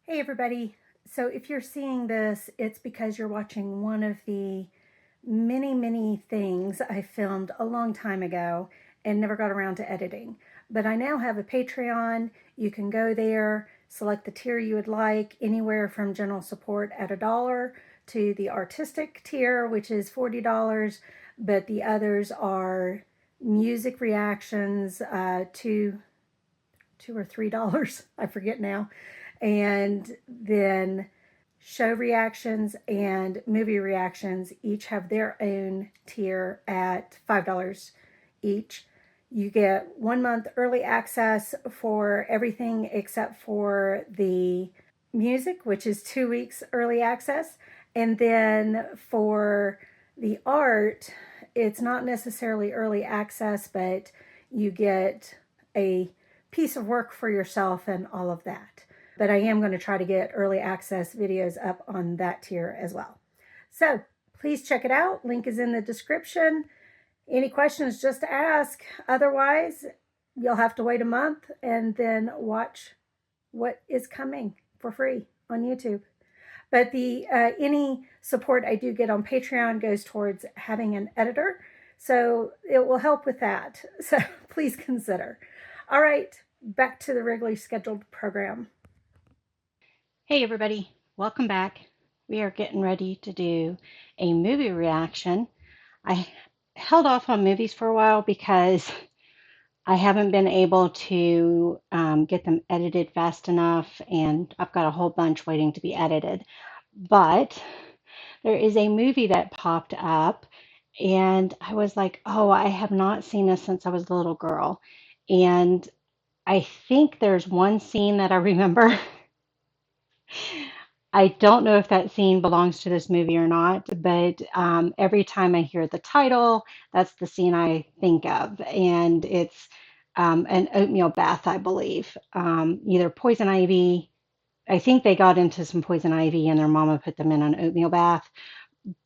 Hey everybody. So if you're seeing this, it's because you're watching one of the many things I filmed a long time ago and never got around to editing. But I now have a Patreon. You can go there, select the tier you would like, anywhere from general support at $1 to the artistic tier, which is $40, but the others are music reactions, $2 or $3, I forget now, and then show reactions and movie reactions each have their own tier at $5 each. You get 1 month early access for everything except for the music, which is 2 weeks early access. And then for the art, it's not necessarily early access, but you get a piece of work for yourself and all of that. But I am going to try to get early access videos up on that tier as well. So please check it out. Link is in the description. Any questions, just ask. Otherwise, you'll have to wait a month and then watch what is coming for free on YouTube. But the any support I do get on Patreon goes towards having an editor, so it will help with that. So please consider. All right, back to the regularly scheduled program. Hey everybody, welcome back. We are getting ready to do a movie reaction. I held off on movies for a while because I haven't been able to get them edited fast enough, and I've got a whole bunch waiting to be edited. But there is a movie that popped up, and I was like, oh, I have not seen this since I was a little girl. And I think there's one scene that I remember. I don't know if that scene belongs to this movie or not, but every time I hear the title, that's the scene I think of. And it's an oatmeal bath, I believe. Either poison ivy. I think they got into some poison ivy and their mama put them in an oatmeal bath,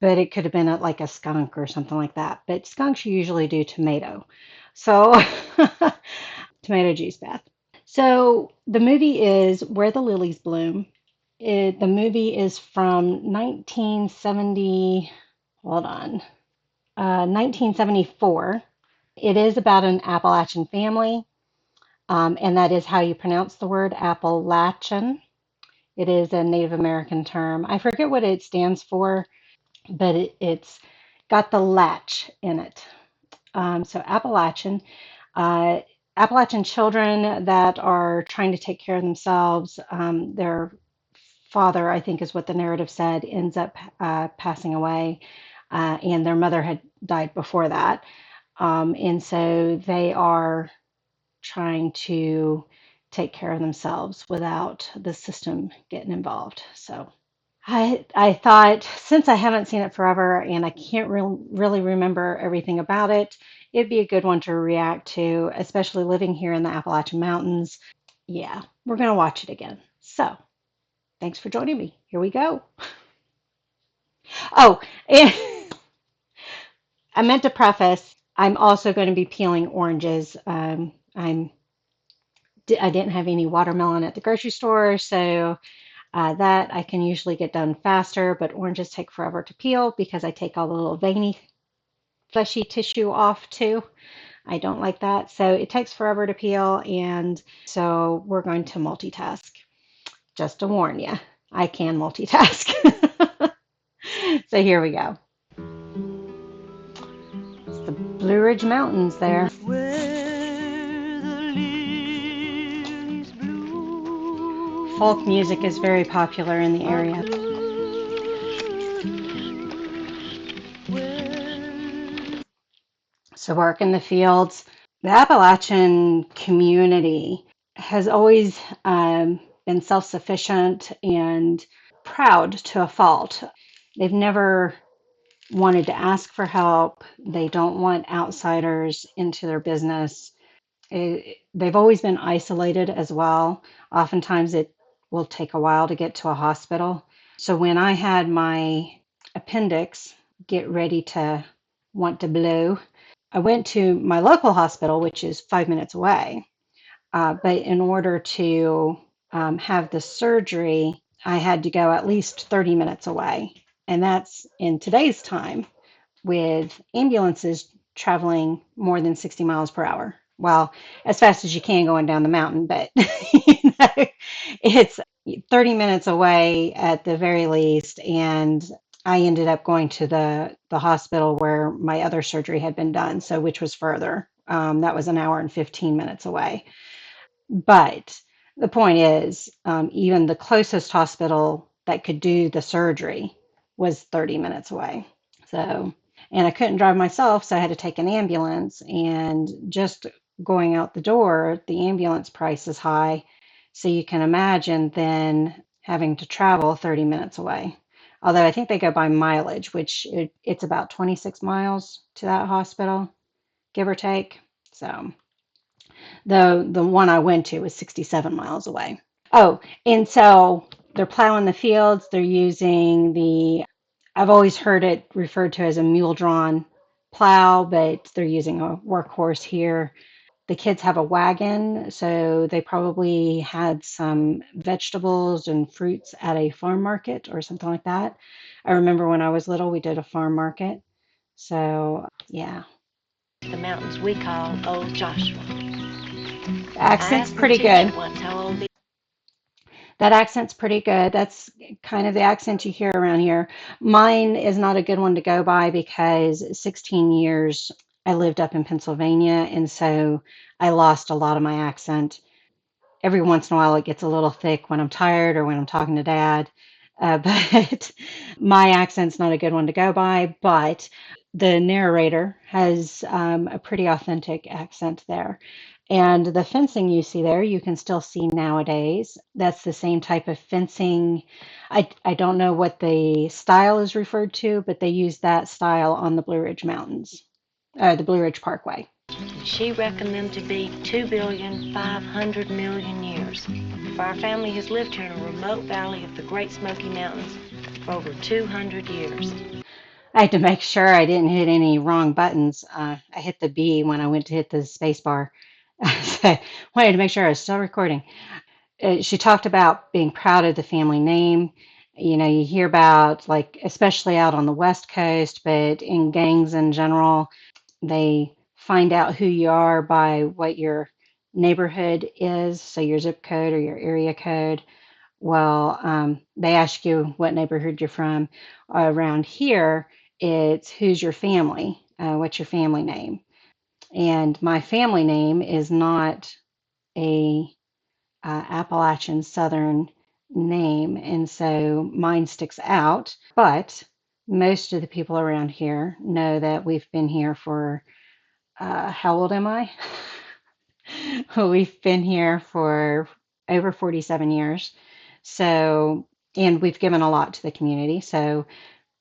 but it could have been like a skunk or something like that. But skunks usually do tomato. So, tomato juice bath. So the movie is Where the Lilies Bloom. The movie is from 1970, hold on, 1974. It is about an Appalachian family, and that is how you pronounce the word Appalachian. It is a Native American term. I forget what it stands for, but it's got the latch in it. So Appalachian. Uh, Appalachian children that are trying to take care of themselves. Their father, I think is what the narrative said, ends up passing away, and their mother had died before that. And so they are trying to take care of themselves without the system getting involved. So I thought, since I haven't seen it forever and I can't really remember everything about it, it'd be a good one to react to, especially living here in the Appalachian Mountains. Yeah, we're going to watch it again. So thanks for joining me. Here we go. Oh, and I meant to preface, I'm also going to be peeling oranges. I didn't have any watermelon at the grocery store, so that I can usually get done faster, but oranges take forever to peel because I take all the little veiny, fleshy tissue off too. I don't like that, so it takes forever to peel, and so we're going to multitask. Just to warn you, I can multitask. So here we go. It's the Blue Ridge Mountains there. Where the lilies bloom, Folk music is very popular in the are area. good. Where So work in the fields. The Appalachian community has always been self-sufficient and proud to a fault. They've never wanted to ask for help. They don't want outsiders into their business. They've always been isolated as well. Oftentimes it will take a while to get to a hospital. So when I had my appendix get ready to want to blow, I went to my local hospital, which is 5 minutes away. But in order to have the surgery, I had to go at least 30 minutes away. And that's in today's time with ambulances traveling more than 60 miles per hour. Well, as fast as you can going down the mountain, but it's 30 minutes away at the very least. And I ended up going to the hospital where my other surgery had been done, so which was further. That was an hour and 15 minutes away. But the point is, even the closest hospital that could do the surgery was 30 minutes away. So, and I couldn't drive myself, so I had to take an ambulance. And just going out the door, the ambulance price is high. So you can imagine then having to travel 30 minutes away. Although I think they go by mileage, which it's about 26 miles to that hospital, give or take. So the one I went to was 67 miles away. Oh, and so they're plowing the fields. They're using I've always heard it referred to as a mule drawn plow, but they're using a workhorse here. The kids have a wagon, so they probably had some vegetables and fruits at a farm market or something like that. I remember when I was little, we did a farm market. So, yeah. The mountains we call Old Joshua. The I accent's asked my pretty teacher good. once how old he That accent's pretty good. That's kind of the accent you hear around here. Mine is not a good one to go by because 16 years I lived up in Pennsylvania, and so I lost a lot of my accent. Every once in a while, it gets a little thick when I'm tired or when I'm talking to dad. But my accent's not a good one to go by. But the narrator has a pretty authentic accent there. And the fencing you see there, you can still see nowadays. That's the same type of fencing. I don't know what the style is referred to, but they use that style on the Blue Ridge Mountains, the Blue Ridge Parkway. She reckoned them to be 2,500,000,000 years. For our family has lived here in a remote valley of the Great Smoky Mountains for over 200 years. I had to make sure I didn't hit any wrong buttons. I hit the B when I went to hit the space bar. So I wanted to make sure I was still recording. She talked about being proud of the family name. You know, you hear about, like, especially out on the West Coast, but in gangs in general, they find out who you are by what your neighborhood is, so your zip code or your area code. Well, they ask you what neighborhood you're from. Around here, it's who's your family? What's your family name? And my family name is not a Appalachian Southern name, and so mine sticks out. But most of the people around here know that we've been here for how old am I? We've been here for over 47 years. So, and we've given a lot to the community. So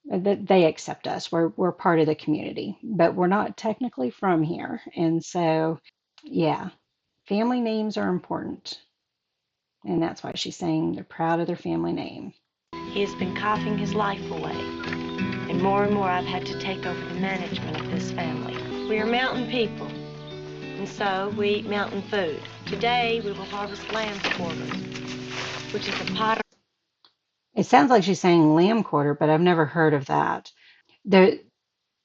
they accept us. We're part of the community, but we're not technically from here. And so, yeah, family names are important. And that's why she's saying they're proud of their family name. He has been coughing his life away, and more I've had to take over the management of this family. We are mountain people, and so we eat mountain food. Today we will harvest lamb's quarters, which is a pot. It sounds like she's saying lamb quarter, but I've never heard of that. There,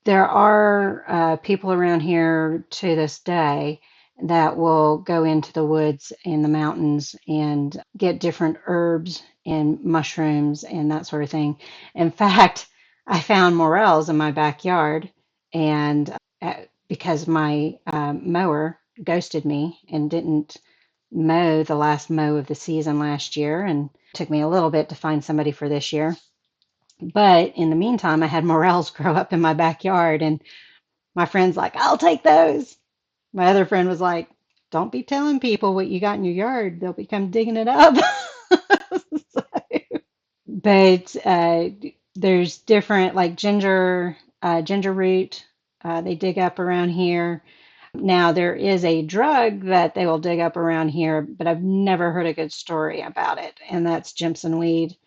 There are people around here to this day that will go into the woods and the mountains and get different herbs and mushrooms and that sort of thing. In fact, I found morels in my backyard, and because my mower ghosted me and didn't mow the last mow of the season last year, and it took me a little bit to find somebody for this year. But in the meantime, I had morels grow up in my backyard, and my friend's like, I'll take those. My other friend was like, don't be telling people what you got in your yard. They'll become digging it up. But there's different, like ginger root, they dig up around here. Now, there is a drug that they will dig up around here, but I've never heard a good story about it, and that's Jimson weed.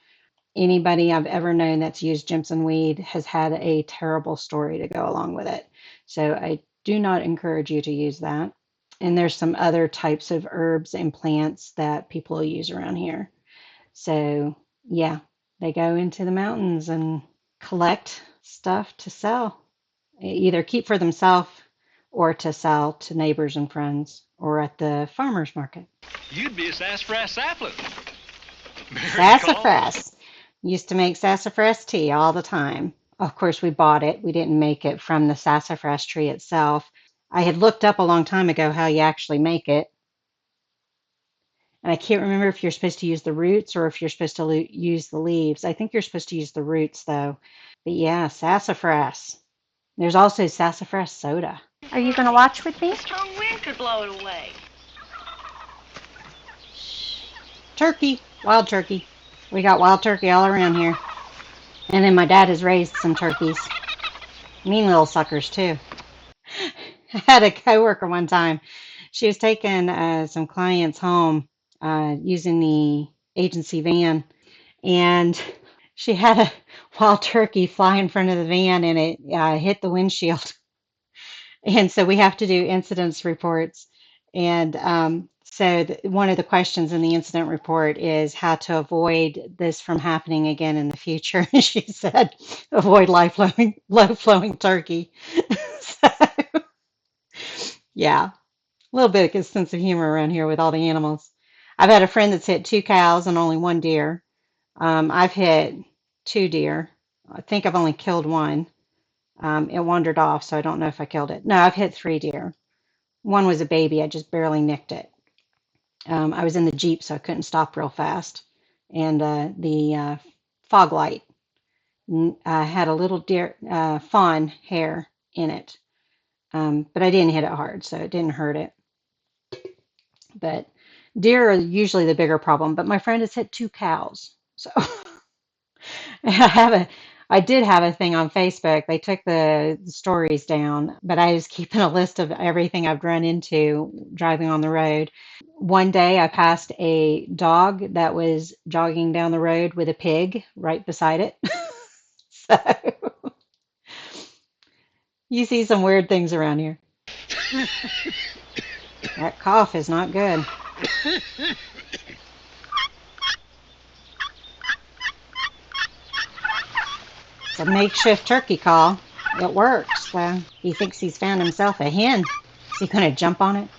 Anybody I've ever known that's used Jimson weed has had a terrible story to go along with it. So I do not encourage you to use that. And there's some other types of herbs and plants that people use around here. So, yeah, they go into the mountains and collect stuff to sell, either keep for themselves or to sell to neighbors and friends or at the farmer's market. You'd be a sassafras sapling. Sassafras. Used to make sassafras tea all the time. Of course, we bought it. We didn't make it from the sassafras tree itself. I had looked up a long time ago how you actually make it, and I can't remember if you're supposed to use the roots or if you're supposed to use the leaves. I think you're supposed to use the roots, though. But yeah, sassafras. There's also sassafras soda. Are you going to watch with me? A strong wind could blow it away. Turkey, wild turkey. We got wild turkey all around here. And then my dad has raised some turkeys. Mean little suckers, too. I had a coworker one time. She was taking some clients home using the agency van, and she had a wild turkey fly in front of the van, and it hit the windshield. And so we have to do incidents reports. And so one of the questions in the incident report is how to avoid this from happening again in the future. She said, avoid low flowing turkey. So, yeah, a little bit of sense of humor around here with all the animals. I've had a friend that's hit 2 cows and only 1 deer. I've hit 2 deer. I think I've only killed one. It wandered off, so I don't know if I killed it. No, I've hit 3 deer. One was a baby. I just barely nicked it. I was in the Jeep, so I couldn't stop real fast. And the fog light had a little deer fawn hair in it. But I didn't hit it hard, so it didn't hurt it. But deer are usually the bigger problem. But my friend has hit 2 cows. So I did have a thing on Facebook. They took the stories down, but I was keeping a list of everything I've run into driving on the road. One day I passed a dog that was jogging down the road with a pig right beside it. So you see some weird things around here. That cough is not good. It's a makeshift turkey call. It works. So he thinks he's found himself a hen. Is he going to jump on it?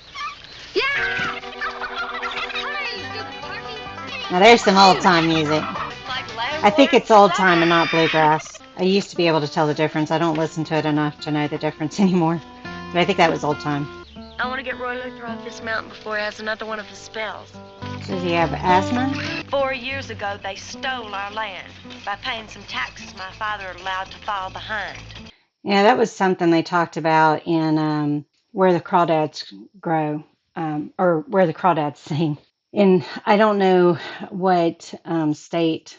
Now there's some old time music. I think it's old time and not bluegrass. I used to be able to tell the difference. I don't listen to it enough to know the difference anymore. But I think that was old time. I want to get Roy Luther off this mountain before he has another one of his spells. Does he have asthma? 4 years ago, they stole our land. By paying some taxes, my father allowed to fall behind. Yeah, that was something they talked about in Where the Crawdads Grow, or Where the Crawdads Sing. And I don't know what state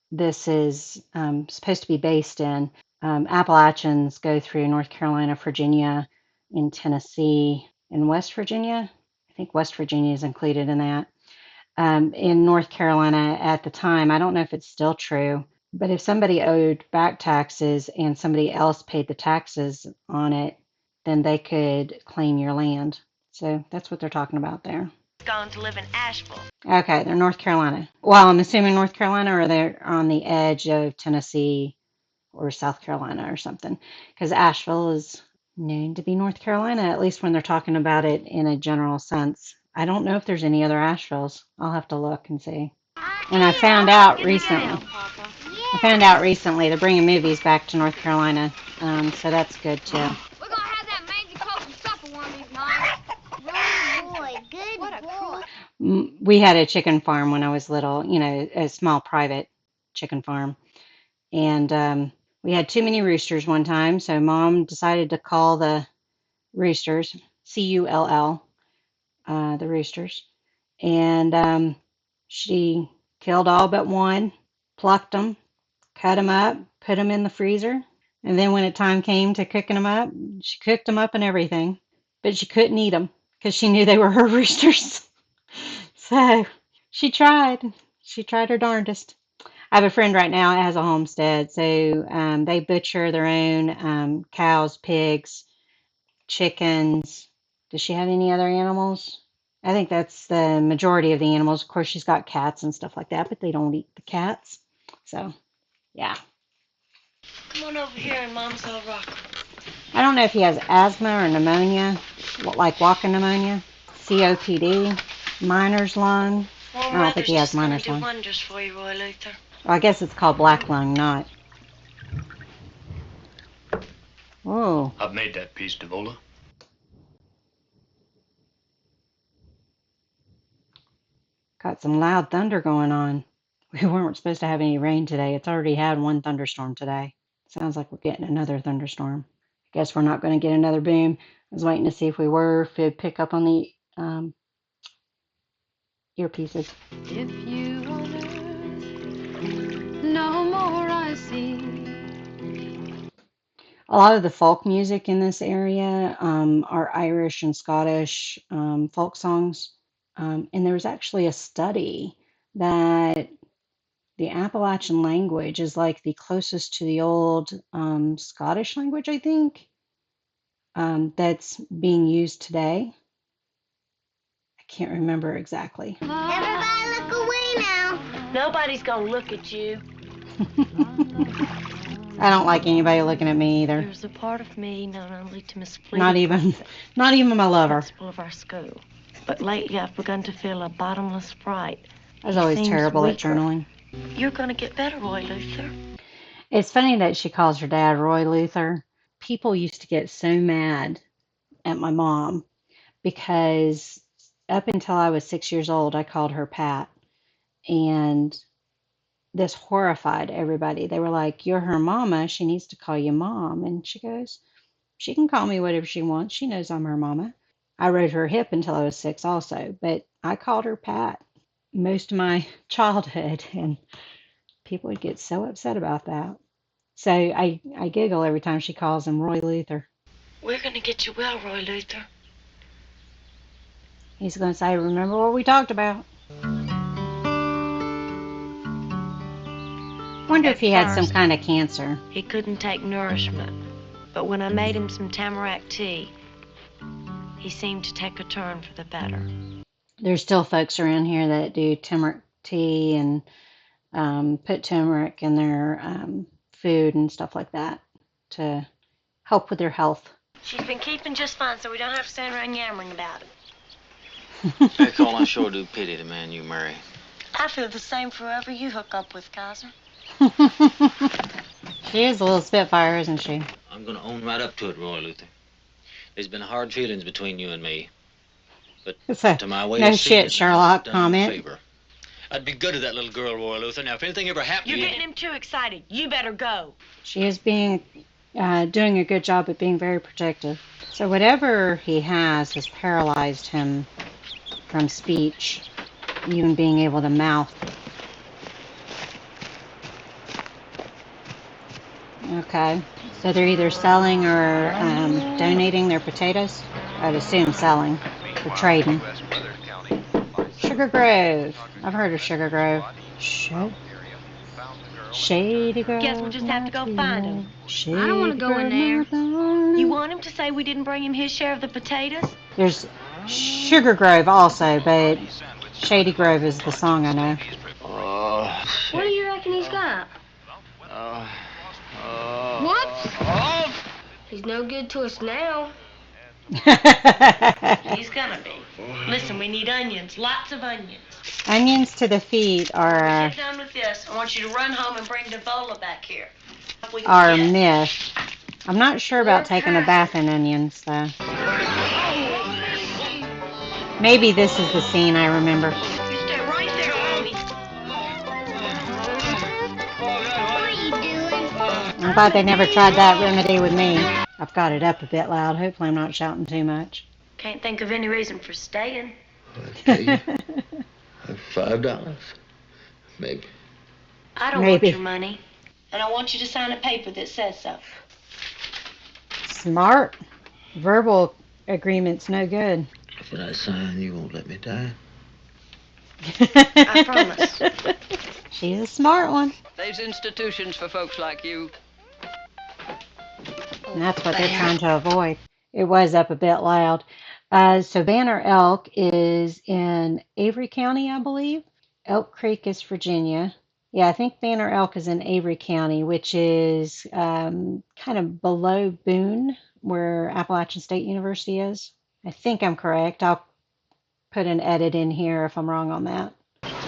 this is supposed to be based in. Appalachians go through North Carolina, Virginia, in Tennessee, and West Virginia. I think West Virginia is included in that. In North Carolina at the time, I don't know if it's still true, but if somebody owed back taxes and somebody else paid the taxes on it, then they could claim your land. So that's what they're talking about there. Gone to live in Asheville. Okay, they're North Carolina. Well, I'm assuming North Carolina, or they're on the edge of Tennessee or South Carolina or something, because Asheville is known to be North Carolina, at least when they're talking about it in a general sense. I don't know if there's any other Asheville's. I'll have to look and see. And I found out recently. I found out recently they're bringing movies back to North Carolina, so that's good too. We're gonna have that mangy coat and supper one of these nights. Good boy, good boy. We had a chicken farm when I was little, a small private chicken farm. And we had too many roosters one time, so Mom decided to call the roosters, Cull, the roosters. And she killed all but one, plucked them, cut them up, put them in the freezer. And then when the time came to cooking them up, she cooked them up and everything. But she couldn't eat them because she knew they were her roosters. So she tried. She tried her darndest. I have a friend right now that has a homestead. So they butcher their own cows, pigs, chickens, Does she have any other animals? I think that's the majority of the animals. Of course, she's got cats and stuff like that, but they don't eat the cats. So, yeah. Come on over here and Mom's will rock. I don't know if he has asthma or pneumonia, like walking pneumonia, COPD, miner's lung. I don't think he has miner's lung. Wonders for you, Roy Luther. Well, I guess it's called black lung, not. Oh. I've made that piece, Devola. Got some loud thunder going on. We weren't supposed to have any rain today. It's already had one thunderstorm today. Sounds like we're getting another thunderstorm. I guess we're not going to get another boom. I was waiting to see if we were, if it'd pick up on the earpieces. If you on earth, no more I see. A lot of the folk music in this area are Irish and Scottish folk songs. And there was actually a study that the Appalachian language is like the closest to the old Scottish language, I think, that's being used today. I can't remember exactly. Everybody look away now. Nobody's gonna look at you. I don't like anybody looking at me either. There's a part of me known only to Miss Fleet. Not even my lover. Principal of our school. But lately I've begun to feel a bottomless fright. I was always terrible at journaling. You're gonna get better, Roy Luther. It's funny that she calls her dad Roy Luther. People used to get so mad at my mom because up until I was 6 years old, I called her Pat. And this horrified everybody. They were like, "You're her mama. She needs to call you mom." And she goes, "She can call me whatever she wants. She knows I'm her mama." I rode her hip until I was 6 also, but I called her Pat most of my childhood, and people would get so upset about that. So I giggle every time she calls him Roy Luther. We're gonna get you well, Roy Luther. He's going to say, "Remember what we talked about." Wonder if he had some kind of cancer. He couldn't take nourishment, but when I made him some tamarack tea, he seemed to take a turn for the better. There's still folks around here that do turmeric tea and put turmeric in their food and stuff like that to help with their health. She's been keeping just fine, so we don't have to stand around yammering about it. Hey, Cole, I sure do pity the man you marry. I feel the same for whoever you hook up with, Kaiser. She is a little spitfire, isn't she? I'm gonna own right up to it, Roy Luther. There's been hard feelings between you and me. But to my way no of seeing shit, it, Sherlock done comment. me a favor. I'd be good to that little girl, Roy Luther. Now, if anything ever happened You're to you... getting him too excited. You better go. She is doing a good job at being very protective. So whatever he has paralyzed him from speech, even being able to mouth. Okay, so they're either selling or donating their potatoes. I'd assume selling or trading. Sugar Grove. I've heard of Sugar Grove. Shady Grove. Guess we'll just have to go find him. I don't want to go in there. You want him to say we didn't bring him his share of the potatoes? There's Sugar Grove also, but Shady Grove is the song I know. What do you reckon he's got? Whoops! He's no good to us now. He's gonna be. Listen, we need onions, lots of onions. Onions to the feet are Get done with this. I want you to run home and bring Devola back here. myth. I'm not sure about taking a bath in onions, though. Maybe this is the scene I remember. You stay right there, Bobby. What are you doing? I'm glad they never tried that remedy with me. I've got it up a bit loud. Hopefully I'm not shouting too much. Can't think of any reason for staying. $5, maybe. I don't Maybe. want your money. And I want you to sign a paper that says so. Smart. Verbal agreement's no good. If I sign, you won't let me die. I promise. She's a smart one. There's institutions for folks like you. And that's what they're trying to avoid. It was up a bit loud. So Banner Elk is in Avery County, I believe. Elk Creek is Virginia. Yeah, I think Banner Elk is in Avery County, which is kind of below Boone, where Appalachian State University is. I think I'm correct. I'll put an edit in here if I'm wrong on that.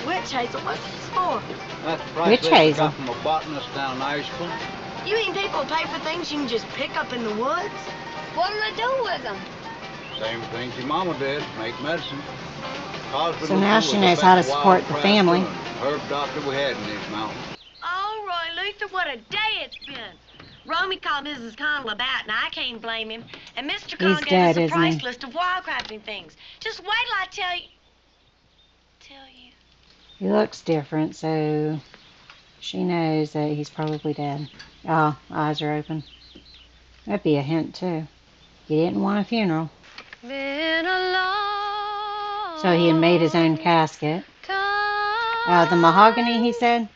Witch hazel, what's this for? That's the price Witch list I hazel. got from a botanist down in Asheville. You mean people pay for things you can just pick up in the woods? What do they do with them? Same things your mama did, make medicine. So now she knows how to support the family. Herb doctor we had in these mountains. Oh, Roy Luther, what a day it's been. Romy called Mrs. Connell about, and I can't blame him. And Mr. Connell gave dead, us a isn't price he? list of wildcrafting things. Just wait till I tell you. He looks different, so she knows that he's probably dead. Oh, eyes are open. That'd be a hint, too. He didn't want a funeral. Been a long So he had made his own casket. The mahogany, he said.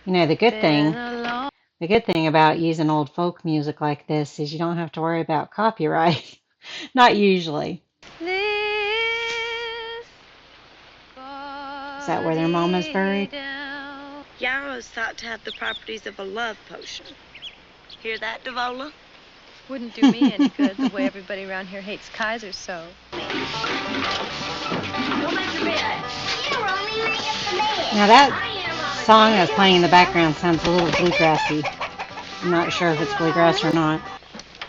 You know, the good thing about using old folk music like this is you don't have to worry about copyright. Not usually. Is that where their mama's buried? Yarrow's thought to have the properties of a love potion. Hear that, Devola? Wouldn't do me any good the way everybody around here hates Kaiser so. Go make your bed. Now that song that's playing in the background sounds a little bluegrassy. I'm not sure if it's bluegrass or not.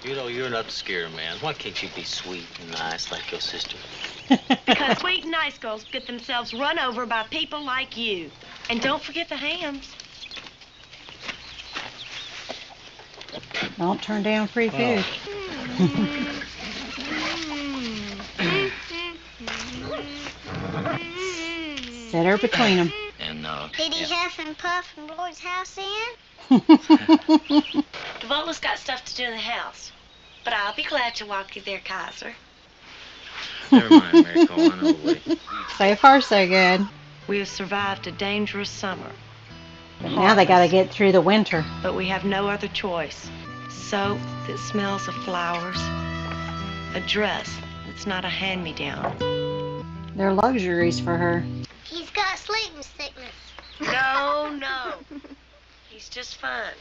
You know, you're not scared, man. Why can't you be sweet and nice like your sister? Because sweet and nice girls get themselves run over by people like you. And don't forget the hams. Don't turn down free food. Set her between them. And, Did he huff and puff from Lloyd's house in? Devola's got stuff to do in the house. But I'll be glad to walk you there, Kaiser. Never mind, Mary Cole, I know the way. So far, so good. We have survived a dangerous summer. But now they got to get through the winter. But we have no other choice. Soap that smells of flowers. A dress that's not a hand-me-down. They're luxuries for her. He's got sleeping sickness. No. He's just fine.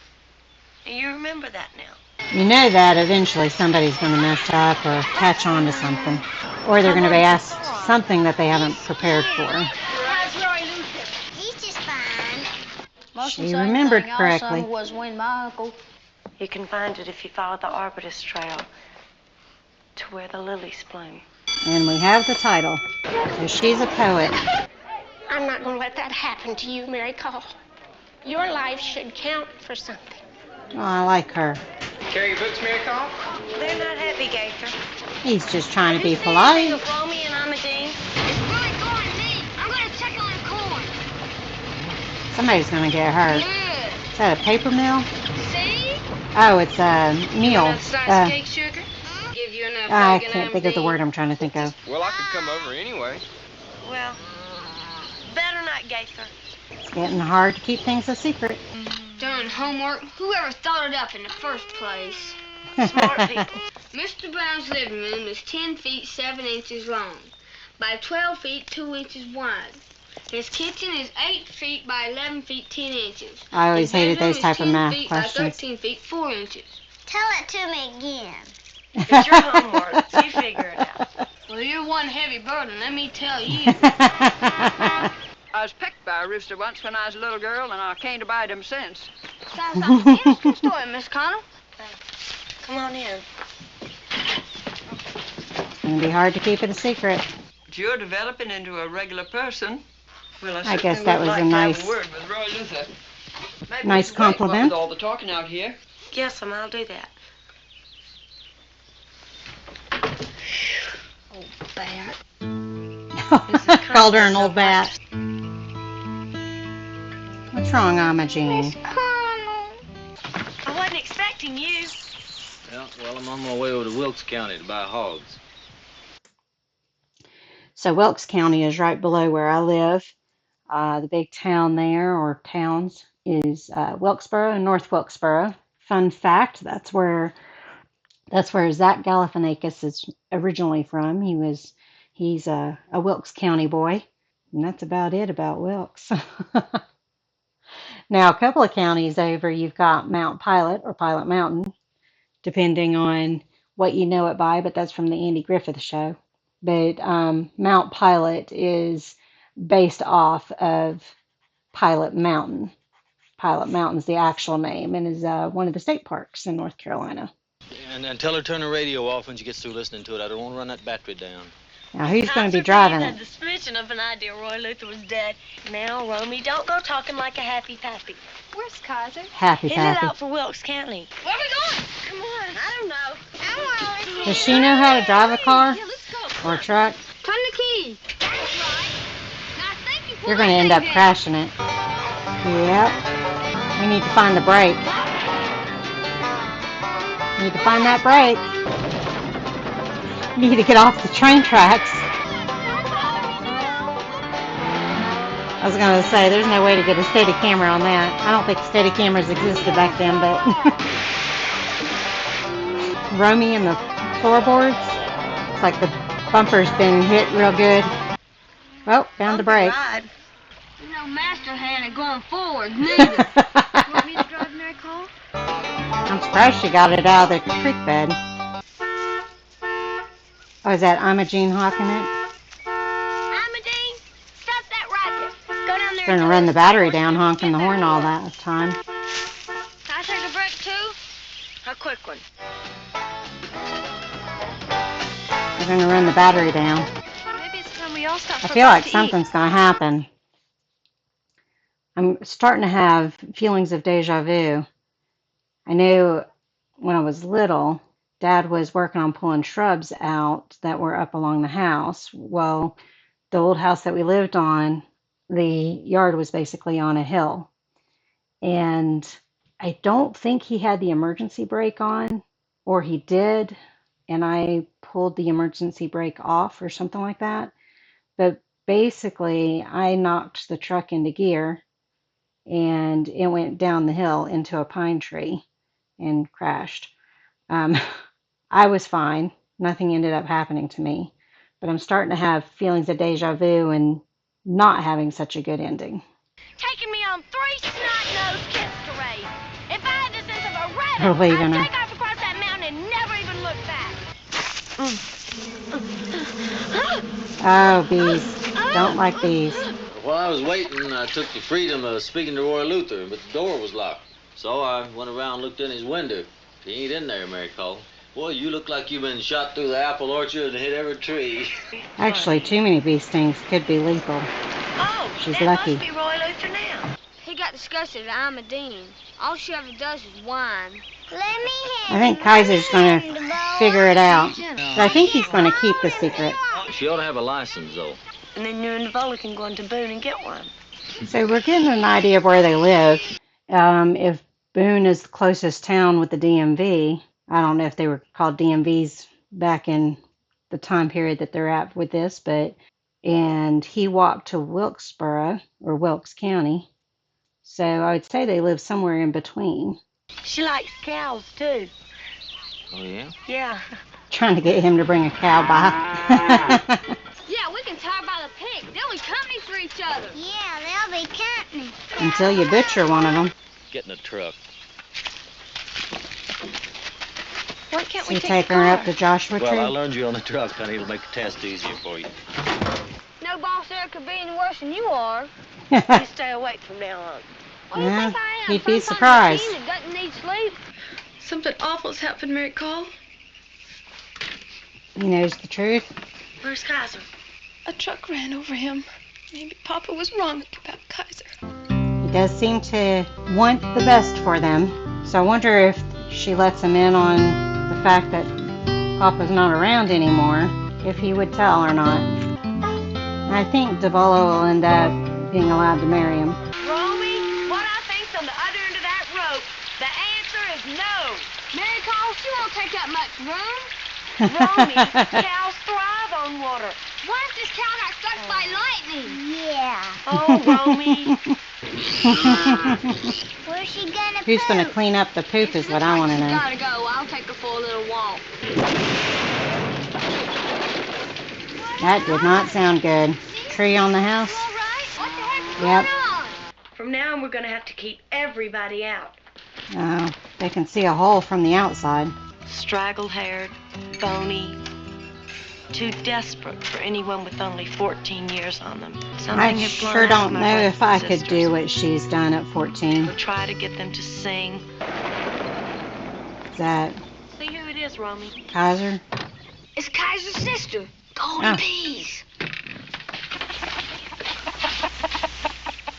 And you remember that now. You know that eventually somebody's going to mess up or catch on to something. Or they're going to be asked something that they haven't prepared for. How's Roy Luther? He's just fine. She remembered correctly. Was when my uncle. You can find it if you follow the Arbutus Trail to Where the Lilies Bloom. And we have the title. So she's a poet. I'm not going to let that happen to you, Mary Cole. Your life should count for something. Oh, I like her. Carry your books, Mary Cole? They're not heavy, Gaither. He's just trying to be polite. Of Romy and Amadine. It's really going deep. I'm going to check on the corn. Somebody's going to get hurt. Yeah. Is that a paper mill? See? Oh, it's a meal. Cake sugar? Give you enough I can't think of the word I'm trying to think of. Well, I could come over anyway. Well, better not, Gaither. It's getting hard to keep things a secret. Done homework. Whoever thought it up in the first place? Smart people. Mr. Brown's living room is 10 feet 7 inches long by 12 feet 2 inches wide. His kitchen is 8 feet by 11 feet 10 inches. I always His hated bedroom those is type of 10 math feet questions. by 13 feet 4 inches. Tell it to me again. It's your homework. You figure it out. Well, you're one heavy burden, let me tell you. I was picked by a rooster once when I was a little girl, and I can't abide him since. Sounds like an interesting story, Miss Connell. Come on in. It's going to be hard to keep it a secret. But you're developing into a regular person. Well, I guess certainly that would was like a to nice- have a word with Roy Luther. Maybe Nice we could wait, what compliment. with all the talking out here. Yes, I'll do that. Old bat. Called her an old bat. What's wrong, Imogene? I wasn't expecting you. Well, I'm on my way over to Wilkes County to buy hogs. So Wilkes County is right below where I live. The big town there, or towns, is Wilkesboro and North Wilkesboro. Fun fact, that's where That's where Zach Galifianakis is originally from. He's a Wilkes County boy, and that's about it about Wilkes. Now, a couple of counties over, you've got Mount Pilot or Pilot Mountain, depending on what you know it by, but that's from the Andy Griffith Show. But Mount Pilot is based off of Pilot Mountain. Pilot Mountain's the actual name and is one of the state parks in North Carolina. And tell her to turn the radio off when she gets through listening to it. I don't want to run that battery down. Now, who's going to be driving had it? the suspicion of an idea Roy Luther was dead. Now, Romy, don't go talking like a happy pappy. Where's Kaiser? Happy Headed Pappy. out for Wilkes County. Where are we going? Come on. I don't know. Does she know how to drive a car Yeah, let's go. or a truck? Turn the key. That's right. Now I think you pull You're going to that end thing up down. crashing it. Yep. We need to find the brake. Need to find that brake. Need to get off the train tracks. I was going to say, there's no way to get a steady camera on that. I don't think steady cameras existed back then, but Romy and the floorboards. It's like the bumper's been hit real good. Oh, found the brake. No master hand at going forward, neither. You want me to drive, Mary Cole? I'm surprised she got it out of the creek bed. Oh, is that I'm a Gene Hawk in it? Amadine, stop that racket. Go down there. Going to run the battery down, honking the horn all that time. Can I take a break too? A quick one. We're going to run the battery down. Maybe it's time we all stop I for feel a bite like to eat. something's going to happen. I'm starting to have feelings of deja vu. I knew when I was little, Dad was working on pulling shrubs out that were up along the house. Well, the old house that we lived on, the yard was basically on a hill. And I don't think he had the emergency brake on, or he did, and I pulled the emergency brake off or something like that. But basically, I knocked the truck into gear, and it went down the hill into a pine tree and crashed. I was fine. Nothing ended up happening to me. But I'm starting to have feelings of deja vu and not having such a good ending. Taking me on 3 snot-nosed kids to raise. If I had the sense of a rabbit, We're leaving I'd her. take off across that mountain and never even look back. Oh, bees. Don't like bees. While I was waiting, I took the freedom of speaking to Roy Luther, but the door was locked. So I went around and looked in his window. He ain't in there, Mary Cole. Boy, you look like you've been shot through the apple orchard and hit every tree. Actually, too many bee stings could be lethal. Oh, She's that lucky. must be Roy Luther now. He got disgusted at Amadine. All she ever does is whine. Let me I think Kaiser's going to figure it out. But I think he's going to keep the secret. She ought to have a license, though. And then you and Devola can go into Boone and get one. So we're getting an idea of where they live. If Boone is the closest town with the DMV, I don't know if they were called DMVs back in the time period that they're at with this, and he walked to Wilkesboro or Wilkes County. So I would say they live somewhere in between. She likes cows, too. Oh, yeah? Yeah. Trying to get him to bring a cow by. Yeah, we can tie her by the pig. They'll be company for each other. Yeah, they'll be company. Until you butcher one of them. Get in the truck. Why can't So we you take take the her car? up to Joshua Well, I Tree. learned you on the truck, honey. It'll make the test easier for you. No boss there could be any worse than you are. You stay awake from now on. What do you Yeah, think I am? he'd be Some kind of surprised. machine that doesn't need sleep? Something awful's happened, Mary Cole. He knows the truth. Where's Kaiser? A truck ran over him. Maybe Papa was wrong about Kaiser. He does seem to want the best for them. So I wonder if she lets him in on the fact that Papa's not around anymore, if he would tell or not. And I think Devola will end up being allowed to marry him. Romy, what I think's on the other end of that rope. The answer is no. Mary Cole, she won't take up much room. Romy, cows thrive on water. What if this cow got struck by lightning? Yeah. Oh, Romy. Where's she gonna Who's going to poop? clean up the poop is what I want to know. Gotta go. I'll take her for a little walk. That did not sound good. Tree on the house? You all right? What the heck's Yep. going on? From now on, we're going to have to keep everybody out. Oh, they can see a hole from the outside. Straggle-haired, bony, too desperate for anyone with only 14 years on them. Something I had blown sure out of don't my know brothers if I and could sisters. do what she's done at 14. We'll try to get them to sing. Is that See who it is, Romy. Kaiser? It's Kaiser's sister, Goldie Oh. Peas.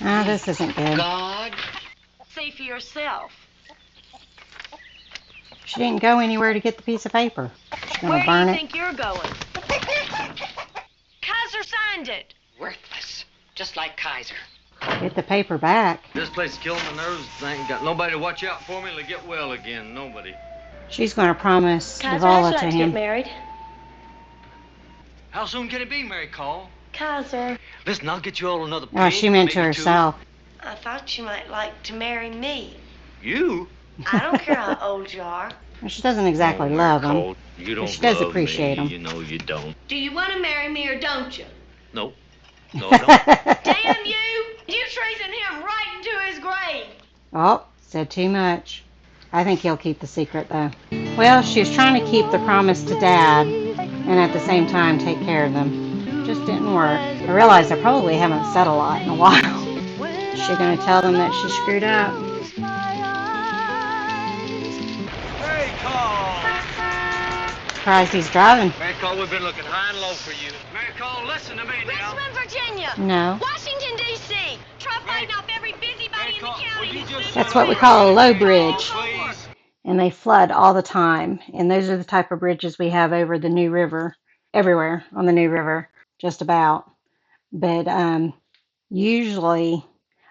Oh, this isn't good. God. See for yourself. She didn't go anywhere to get the piece of paper. She's Where going to burn do you it. think you're going? Kaiser signed it. Worthless. Just like Kaiser. Get the paper back. This place is killing my nerves. I ain't got nobody to watch out for me to get well again. Nobody. She's going to promise Kaiser, how'd Devola you to like to get him. married? How soon can it be, Mary Cole? Kaiser, Listen, I'll get you all another pig. Oh, she meant to maybe two. herself. I thought you might like to marry me. You? I don't care how old you are. Well, she doesn't exactly love him. Cole, you don't She does love appreciate me. him. You know you don't. Do you want to marry me or don't you? Nope. No, I don't. Damn you! You treason him right into his grave. Oh, said too much. I think he'll keep the secret, though. Well, she was trying to keep the promise to Dad and at the same time take care of them. Just didn't work. I realized I probably haven't said a lot in a while. Is she going to tell them that she screwed up? Mary Cole! Surprised he's driving. Mary Cole, we've been looking high and low for you. Mary Cole, listen to me now. Richmond, Virginia. No. Washington, D.C. Try fighting off every busybody in the county. That's what we call a low bridge. Please. And they flood all the time. And those are the type of bridges we have over the New River, everywhere on the New River, just about. But usually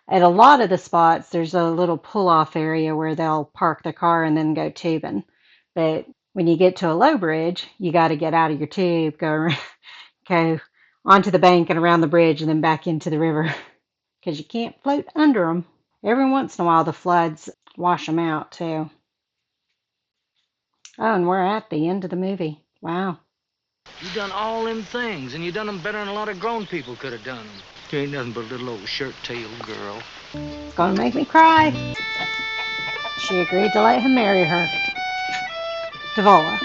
at a lot of the spots, there's a little pull-off area where they'll park the car and then go tubing. But when you get to a low bridge, you got to get out of your tube, go onto the bank and around the bridge and then back into the river because you can't float under them. Every once in a while, the floods wash them out too. Oh, and we're at the end of the movie. Wow. You done all them things, and you done them better than a lot of grown people could have done them. You ain't nothing but a little old shirt-tailed girl. It's going to make me cry. She agreed to let him marry her. Devola.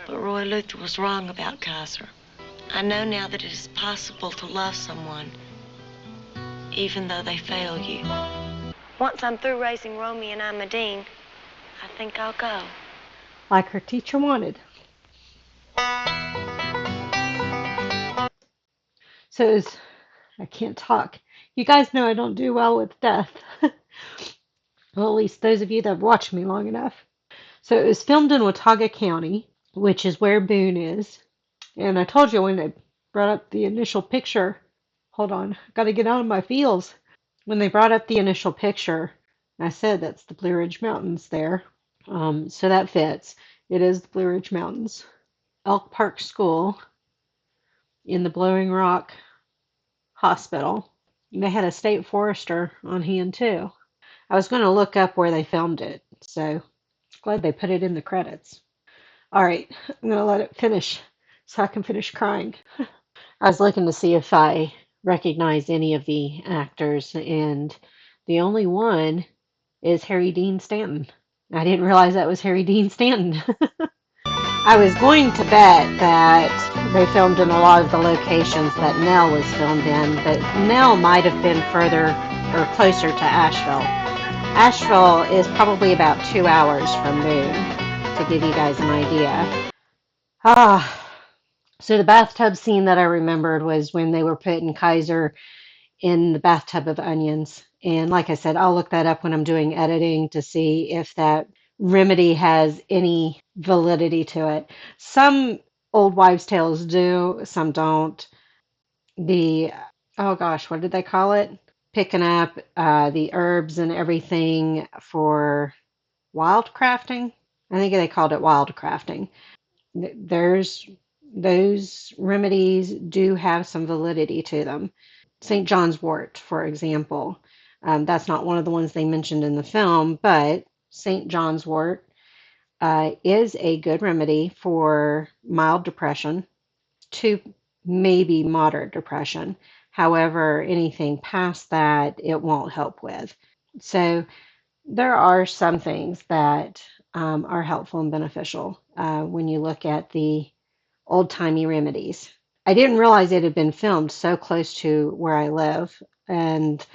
But Roy Luther was wrong about Kaiser. I know now that it is possible to love someone, even though they fail you. Once I'm through raising Romy and Amadine, I think I'll go. Like her teacher wanted. So I can't talk. You guys know I don't do well with death. Well, at least those of you that have watched me long enough. So it was filmed in Watauga County, which is where Boone is. And I told you when I brought up the initial picture, hold on, got to get out of my feels. When they brought up the initial picture, I said that's the Blue Ridge Mountains there. So that fits. It is the Blue Ridge Mountains. Elk Park School in the Blowing Rock Hospital. They had a state forester on hand too. I was going to look up where they filmed it, so glad they put it in the credits. All right, I'm going to let it finish so I can finish crying. I was looking to see if I recognize any of the actors, and the only one is Harry Dean Stanton. I didn't realize that was Harry Dean Stanton. I was going to bet that they filmed in a lot of the locations that Nell was filmed in, but Nell might have been further or closer to Asheville. Asheville is probably about 2 hours from Boone, to give you guys an idea. So the bathtub scene that I remembered was when they were putting Kaiser in the bathtub of onions. And like I said, I'll look that up when I'm doing editing to see if that remedy has any validity to it. Some old wives' tales do, some don't. Oh gosh, what did they call it? Picking up the herbs and everything for wild crafting. I think they called it wild crafting. There's those remedies do have some validity to them. St. John's wort, for example, that's not one of the ones they mentioned in the film, but St. John's wort is a good remedy for mild depression to maybe moderate depression. However, anything past that, it won't help with. So there are some things that are helpful and beneficial when you look at the old-timey remedies. I didn't realize it had been filmed so close to where I live, and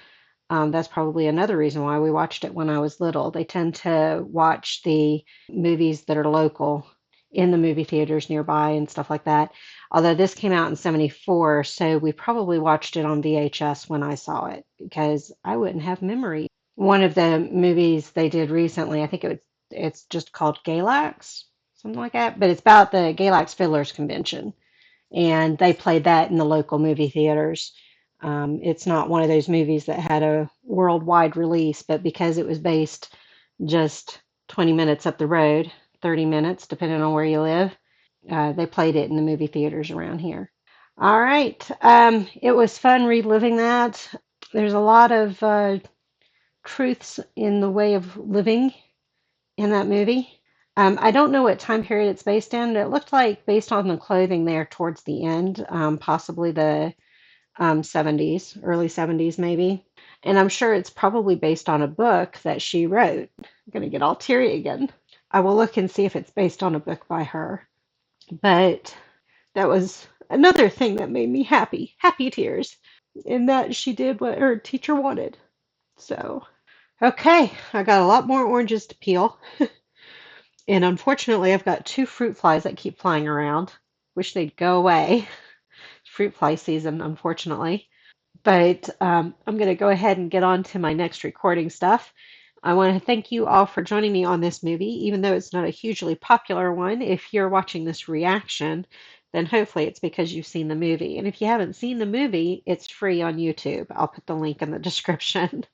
that's probably another reason why we watched it when I was little. They tend to watch the movies that are local in the movie theaters nearby and stuff like that. Although this came out in 74, so we probably watched it on VHS when I saw it because I wouldn't have memory. One of the movies they did recently, I think it's just called Galax, something like that, but it's about the Galax Fiddlers Convention, and they played that in the local movie theaters. It's not one of those movies that had a worldwide release, but because it was based just 20 minutes up the road, 30 minutes, depending on where you live, they played it in the movie theaters around here. All right. It was fun reliving that. There's a lot of truths in the way of living in that movie. I don't know what time period it's based in. It looked like based on the clothing there towards the end, possibly the 70s, early 70s maybe. And I'm sure it's probably based on a book that she wrote. I'm going to get all teary again. I will look and see if it's based on a book by her. But that was another thing that made me happy, happy tears, in that she did what her teacher wanted. So, okay, I got a lot more oranges to peel. And unfortunately, I've got two fruit flies that keep flying around. Wish they'd go away. Fruit fly season, unfortunately. But I'm going to go ahead and get on to my next recording stuff. I want to thank you all for joining me on this movie, even though it's not a hugely popular one. If you're watching this reaction, then hopefully it's because you've seen the movie. And if you haven't seen the movie, it's free on YouTube. I'll put the link in the description.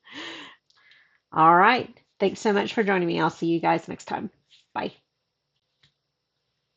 All right. Thanks so much for joining me. I'll see you guys next time. Bye.